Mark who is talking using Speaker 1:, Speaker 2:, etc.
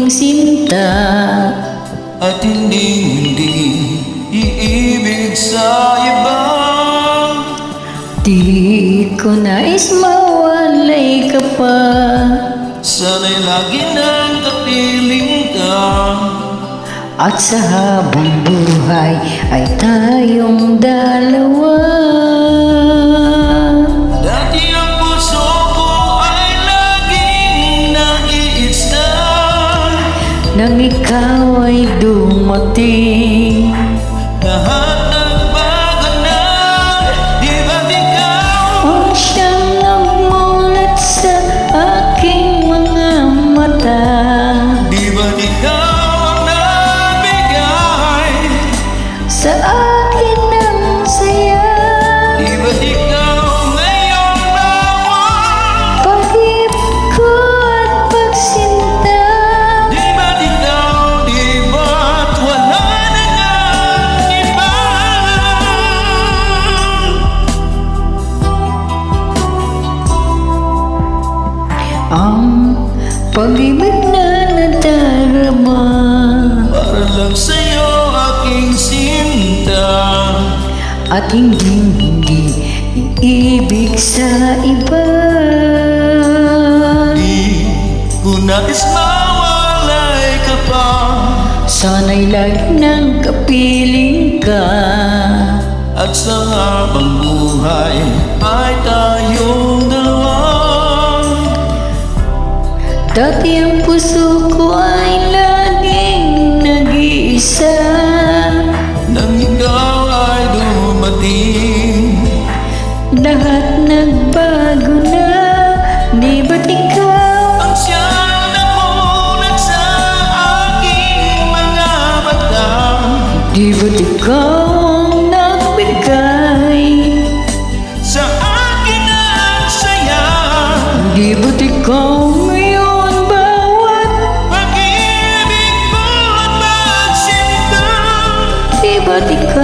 Speaker 1: aking sinta,
Speaker 2: at hindi iibig sa iba.
Speaker 1: di ko nais mawalay ka pa.
Speaker 2: Sana'y lagi nang kapiling ka,
Speaker 1: at sa habang buhay ay tayong dalawa.
Speaker 2: dati ang puso ko ay laging nag-iisa.
Speaker 1: Nang ikaw ay dumating,
Speaker 2: Lahat nagbago na, di ba't ikaw?
Speaker 1: ang siyang namulat sa aking mga mata.
Speaker 2: Di ba't ikaw ang nabigay?
Speaker 1: Sa akin ang saya,
Speaker 2: Di ba't ikaw ngayong bawal?
Speaker 1: pag-ibig ko at pagsinta.
Speaker 2: Di ba't ikaw, di ba't wala na ngang iba?
Speaker 1: Ang pag-ibig na nadarama,
Speaker 2: Para lang sa'yo aking sinta,
Speaker 1: at hindi iibig sa iba.
Speaker 2: di ko nais mawalay ka pa.
Speaker 1: Sana'y lagi nang kapiling ka,
Speaker 2: At sa habang buhay ay tayong dalawa.
Speaker 1: dati ang puso ko ay laging nag-iisa.
Speaker 2: Nang ikaw ay dumating,
Speaker 1: Lahat nagbago na, di ba't ikaw?
Speaker 2: ang siyang namulat sa aking mga mata.
Speaker 1: Di ba't ikaw ang nagbigay?
Speaker 2: Sa akin ang saya,
Speaker 1: Di ba't ikaw ngayon bawat?
Speaker 2: pag-ibig ko at pagsinta.
Speaker 1: Di ba't ikaw